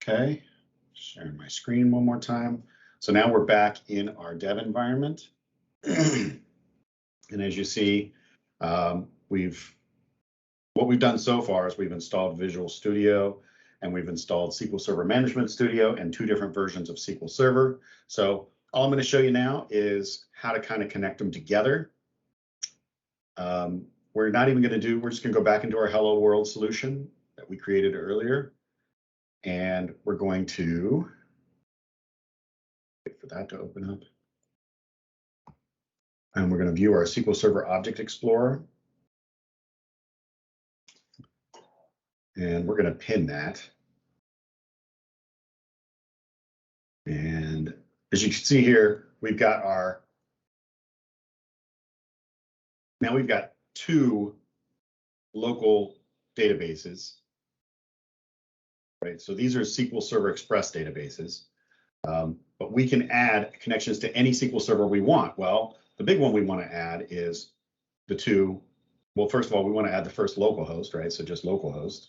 Okay, sharing my screen one more time. So now we're back in our dev environment. And as you see, what we've done so far is we've installed Visual Studio and we've installed SQL Server Management Studio and 2 different versions of SQL Server. So all I'm going to show you now is how to kind of connect them together. We're not even going to do, we're just going to go back into our Hello World solution that we created earlier. And we're going to wait for that to open up. And we're going to view our SQL Server Object Explorer. And we're going to pin that. And as you can see here, we've got now we've got 2 local databases. Right, so these are SQL Server Express databases, but we can add connections to any SQL Server we want. Well, the big one we want to add is the 2. Well, first of all, we want to add the first localhost, right? So just localhost.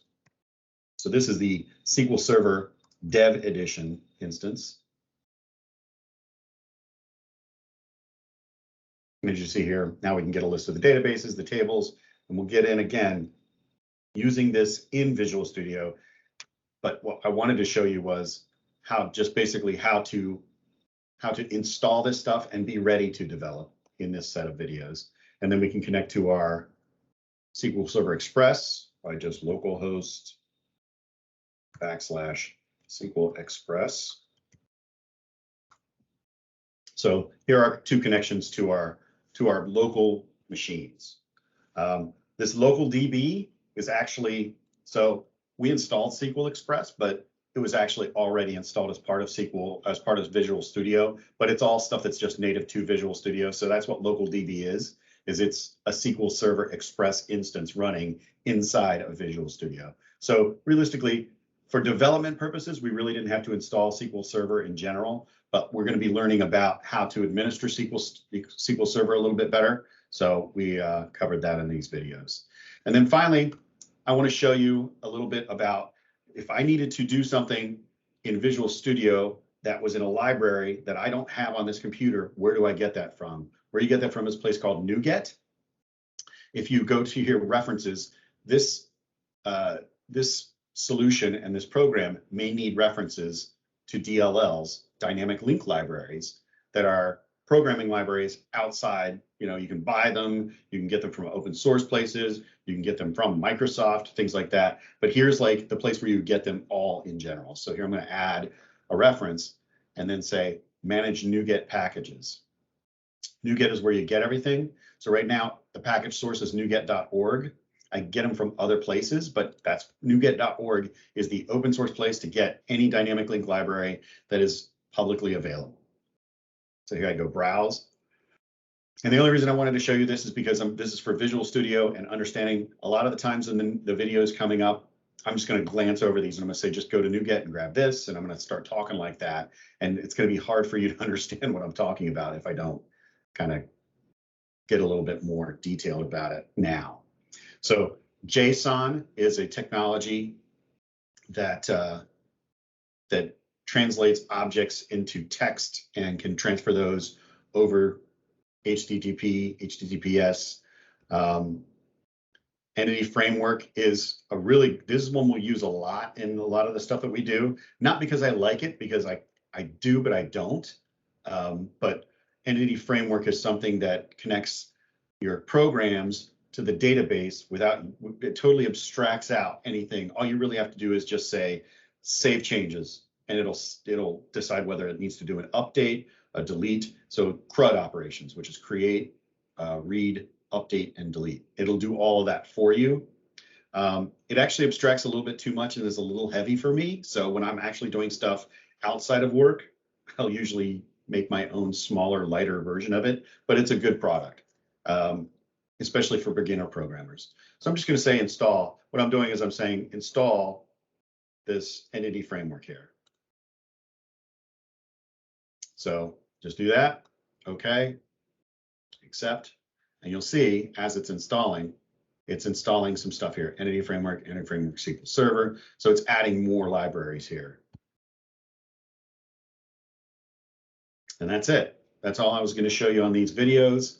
So this is the SQL Server Dev Edition instance. And as you see here, now we can get a list of the databases, the tables, and we'll get in again using this in Visual Studio. But what I wanted to show you was basically how to install this stuff and be ready to develop in this set of videos. And then we can connect to our SQL Server Express by just localhost /SQL Express. So here are 2 connections to our local machines. This local DB is actually, so we installed SQL Express, but it was actually already installed as part of Visual Studio, but it's all stuff that's just native to Visual Studio. So that's what local DB is it's a SQL Server Express instance running inside of Visual Studio. So realistically, for development purposes, we really didn't have to install SQL Server in general, but we're going to be learning about how to administer SQL Server a little bit better. So we covered that in these videos. And then finally, I want to show you a little bit about if I needed to do something in Visual Studio that was in a library that I don't have on this computer, where do I get that from? Where you get that from is a place called NuGet. If you go to here, references, this solution and this program may need references to DLLs, dynamic link libraries, that are programming libraries outside. You can buy them, you can get them from open source places, you can get them from Microsoft, things like that. But here's like the place where you get them all in general. So here I'm going to add a reference and then say manage NuGet packages. NuGet is where you get everything. So right now the package source is nuget.org. I get them from other places, but that's nuget.org is the open source place to get any dynamic link library that is publicly available. So here I go browse. And the only reason I wanted to show you this is because this is for Visual Studio and understanding a lot of the times in the videos coming up, I'm just going to glance over these and I'm going to say, just go to NuGet and grab this. And I'm going to start talking like that. And it's going to be hard for you to understand what I'm talking about if I don't kind of get a little bit more detailed about it now. So JSON is a technology that translates objects into text and can transfer those over HTTP, HTTPS. Entity framework is this is one we'll use a lot in a lot of the stuff that we do. Not because I like it, because I do, but I don't. But entity framework is something that connects your programs to the database it totally abstracts out anything. All you really have to do is just say save changes, and it'll decide whether it needs to do an update, a delete. So CRUD operations, which is create, read, update, and delete. It'll do all of that for you. It actually abstracts a little bit too much and is a little heavy for me. So when I'm actually doing stuff outside of work, I'll usually make my own smaller, lighter version of it, but it's a good product, especially for beginner programmers. So I'm just going to say install. What I'm doing is I'm saying install this entity framework here. So just do that. Okay. Accept. And you'll see as it's installing some stuff here. Entity framework SQL Server. So it's adding more libraries here. And that's it. That's all I was going to show you on these videos.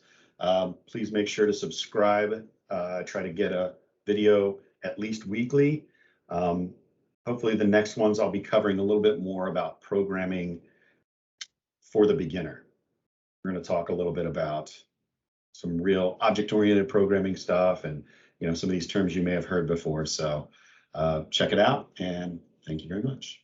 Please make sure to subscribe. Try to get a video at least weekly. Hopefully the next ones I'll be covering a little bit more about programming for the beginner. We're going to talk a little bit about some real object-oriented programming stuff and some of these terms you may have heard before. So check it out, and thank you very much.